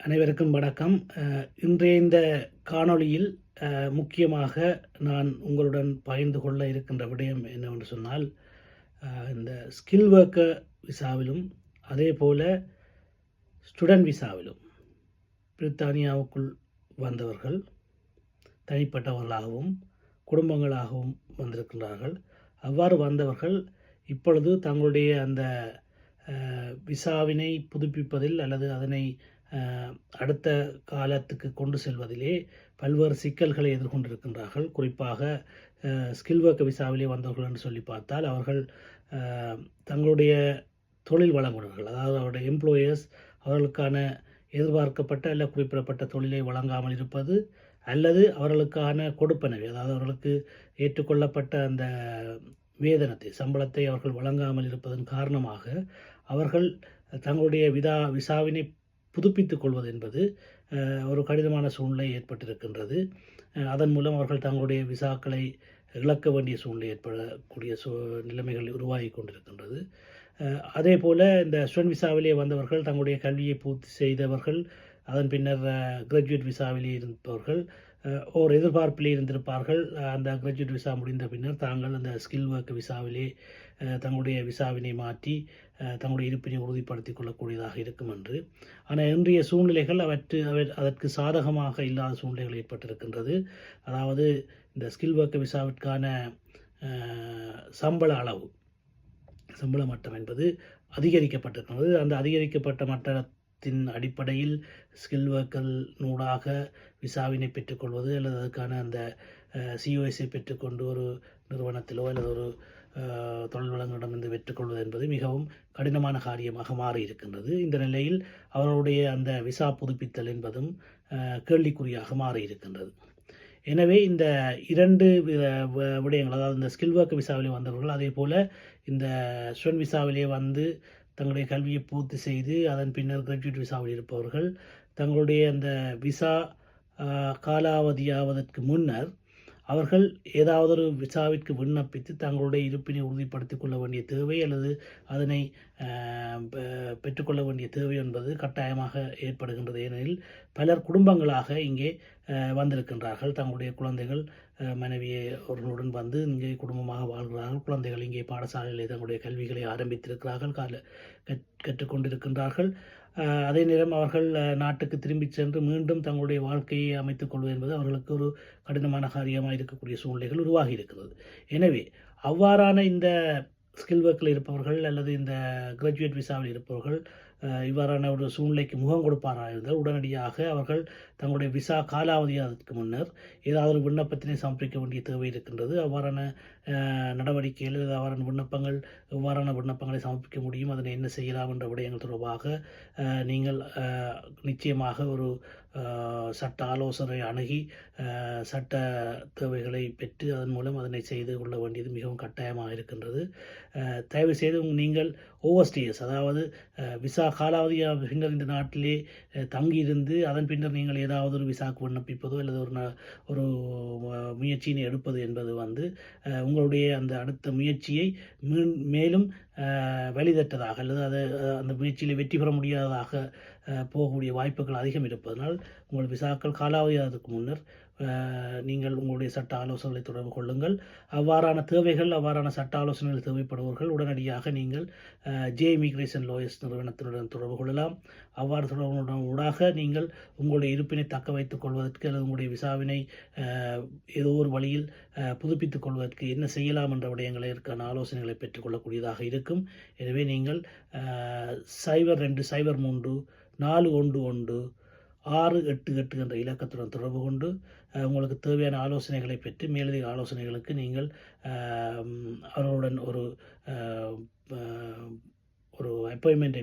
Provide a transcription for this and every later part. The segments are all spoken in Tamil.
அனைவருக்கும் வணக்கம். இன்றைய இந்த காணொளியில் முக்கியமாக நான் உங்களுடன் பகிர்ந்து கொள்ள இருக்கின்ற விடயம் என்னவென்று சொன்னால், இந்த ஸ்கில் ஒர்க்கர் விசாவிலும் அதே போல ஸ்டூடெண்ட் விசாவிலும் பிரித்தானியாவுக்குள் வந்தவர்கள் தனிப்பட்டவர்களாகவும் குடும்பங்களாகவும் வந்திருக்கின்றார்கள். அவ்வாறு வந்தவர்கள் இப்பொழுது தங்களுடைய அந்த விசாவினை புதுப்பிப்பதில் அல்லது அதனை அடுத்த காலத்துக்கு கொண்டு செல்வதிலே பல்வேறு சிக்கல்களை எதிர்கொண்டிருக்கின்றார்கள். குறிப்பாக ஸ்கில் ஒர்க் விசாவிலே வந்தவர்கள் என்று சொல்லி பார்த்தால், அவர்கள் தங்களுடைய தொழில் வழங்குனர்கள், அதாவது அவருடைய எம்ப்ளாயர்ஸ் அவர்களுக்கான எதிர்பார்க்கப்பட்ட அல்ல குறிப்பிடப்பட்ட தொழிலை வழங்காமல் இருப்பது, அல்லது அவர்களுக்கான கொடுப்பனவை, அதாவது அவர்களுக்கு ஏற்றுக்கொள்ளப்பட்ட அந்த வேதனத்தை, சம்பளத்தை அவர்கள் வழங்காமல் இருப்பதன் காரணமாக அவர்கள் தங்களுடைய விசாவினை புதுப்பித்துக் கொள்வது என்பது ஒரு கடினமான சூழ்நிலை ஏற்பட்டிருக்கின்றது. அதன் மூலம் அவர்கள் தங்களுடைய விசாக்களை இழக்க வேண்டிய சூழ்நிலை ஏற்படக்கூடிய நிலைமைகள் உருவாகி கொண்டிருக்கின்றது. அதே போல் இந்த ஸ்டூடெண்ட் விசாவிலே வந்தவர்கள் தங்களுடைய கல்வியை பூர்த்தி செய்தவர்கள், அதன் பின்னர் கிராஜுவேட் விசாவிலே இருப்பவர்கள் ஒரு எதிர்பார்ப்பிலே இருந்திருப்பார்கள். அந்த கிராஜுவேட் விசா முடிந்த பின்னர் தாங்கள் அந்த ஸ்கில் ஒர்க் விசாவிலே தங்களுடைய விசாவினை மாற்றி தங்களுடைய இருப்பினை உறுதிப்படுத்திக் கொள்ளக்கூடியதாக இருக்கும் என்று. ஆனால் இன்றைய சூழ்நிலைகள் அதற்கு சாதகமாக இல்லாத சூழ்நிலைகள் ஏற்பட்டிருக்கின்றது. அதாவது இந்த ஸ்கில் ஒர்க் விசாவிற்கான சம்பள மட்டம் என்பது அதிகரிக்கப்பட்டிருக்கிறது. அந்த அதிகரிக்கப்பட்ட மட்டத்தின் அடிப்படையில் ஸ்கில் ஒர்க்கர் நூடாக விசாவினை பெற்றுக்கொள்வது அல்லது அதுக்கான அந்த சிஓஎஸை பெற்றுக்கொண்டு ஒரு நிறுவனத்திலோ அல்லது ஒரு தொழில் வழங்குகளிடமிருந்து பெற்றுக்கொள்வது என்பது மிகவும் கடினமான காரியமாக மாறி இருக்கின்றது. இந்த நிலையில் அவர்களுடைய அந்த விசா புதுப்பித்தல் என்பதும் கேள்விக்குறியாக மாறி இருக்கின்றது. எனவே இந்த இரண்டு விடயங்கள், அதாவது இந்த ஸ்கில் ஒர்க் விசாவிலே வந்தவர்கள், அதே போல் இந்த ஸ்டூடெண்ட் விசாவிலே வந்து தங்களுடைய கல்வியை பூர்த்தி செய்து அதன் பின்னர் கிராஜுவேட் விசாவில் இருப்பவர்கள் தங்களுடைய அந்த விசா காலாவதியாவதற்கு முன்னர் அவர்கள் ஏதாவது ஒரு விசாவிற்கு விண்ணப்பித்து தங்களுடைய இருப்பினை உறுதிப்படுத்திக் கொள்ள வேண்டிய தேவை அல்லது அதனை பெற்றுக்கொள்ள வேண்டிய தேவை என்பது கட்டாயமாக ஏற்படுகின்றது. ஏனெனில் பலர் குடும்பங்களாக இங்கே வந்திருக்கின்றார்கள். தங்களுடைய குழந்தைகள் மனைவியை அவர்களுடன் வந்து இங்கே குடும்பமாக வாழ்கிறார்கள். குழந்தைகள் இங்கே பாடசாலையில் தங்களுடைய கல்விகளை ஆரம்பித்திருக்கிறார்கள், கற்றுக்கொண்டிருக்கின்றார்கள். அதே நேரம் அவர்கள் நாட்டுக்கு திரும்பி சென்று மீண்டும் தங்களுடைய வாழ்க்கையை அமைத்துக் கொள்வது என்பது அவர்களுக்கு ஒரு கடினமான காரியமாக இருக்கக்கூடிய சூழ்நிலைகள் உருவாகி இருக்கிறது. எனவே அவ்வாறான இந்த ஸ்கில் ஒர்க்கில் இருப்பவர்கள் அல்லது இந்த கிராஜுவேட் விசாவில் இருப்பவர்கள் இவ்வாறான ஒரு சூழ்நிலைக்கு முகம் கொடுப்பாராக இருந்தால் உடனடியாக அவர்கள் தங்களுடைய விசா காலாவதியாவதற்கு முன்னர் ஏதாவது ஒரு விண்ணப்பத்தினை சமர்ப்பிக்க வேண்டிய தேவை இருக்கின்றது. அவ்வாறான நடவடிக்கைகள், அவ்வாறான விண்ணப்பங்கள், எவ்வாறான விண்ணப்பங்களை சமர்ப்பிக்க முடியும், அதனை என்ன செய்யலாம் என்ற விடயங்கள் தொடர்பாக நீங்கள் நிச்சயமாக ஒரு சட்ட ஆலோசனை அணுகி சட்ட தேவைகளை பெற்று அதன் மூலம் அதனை செய்து கொள்ள வேண்டியது மிகவும் கட்டாயமாக இருக்கின்றது. தயவு செய்து நீங்கள் ஓவர்ஸ்டேஸ், அதாவது விசா காலாவதியாக பின்னர் இந்த நாட்டிலே தங்கியிருந்து அதன் பின்னர் நீங்கள் ஏதாவது ஒரு விசாக்கு விண்ணப்பிப்பதோ அல்லது ஒரு முயற்சியினை எடுப்பது என்பது உங்களுடைய அந்த அடுத்த முயற்சியை மேலும் வழிதட்டதாக அல்லது அந்த முயற்சியில் வெற்றி பெற முடியாததாக போகக்கூடிய வாய்ப்புகள் அதிகம் இருப்பதனால் உங்கள் விசாக்கள் காலாவதியாவதற்கு முன்னர் நீங்கள் உங்களுடைய சட்ட ஆலோசனைகளை தொடர்பு கொள்ளுங்கள். அவ்வாறான தேவைகள், அவ்வாறான சட்ட ஆலோசனைகள் தேவைப்படுபவர்கள் உடனடியாக நீங்கள் ஜே இமிகிரேஷன் லாயர்ஸ் நிறுவனத்தினுடன் தொடர்பு கொள்ளலாம். அவ்வாறு தொடர்புடைய நீங்கள் உங்களுடைய இருப்பினை தக்க வைத்துக் கொள்வதற்கு அல்லது உங்களுடைய விசாவினை ஏதோ ஒரு வழியில் புதுப்பித்துக் கொள்வதற்கு என்ன செய்யலாம் என்ற விடயங்களுக்கான ஆலோசனைகளை பெற்றுக்கொள்ளக்கூடியதாக இருக்கும். எனவே நீங்கள் 0203 411 688 என்ற இலக்கத்துடன் தொடர்பு கொண்டு உங்களுக்கு தேவையான ஆலோசனைகளை பெற்று மேலதிக ஆலோசனைகளுக்கு நீங்கள் அவர்களுடன் ஒரு அப்பாயின்மெண்ட்டை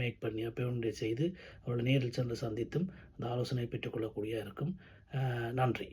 மேக் பண்ணி அப்பாயின்மெண்ட்டை செய்து அவர்களை நேரில் சென்று சந்தித்தும் அந்த ஆலோசனை பெற்றுக்கொள்ளக்கூடிய இருக்கும். நன்றி.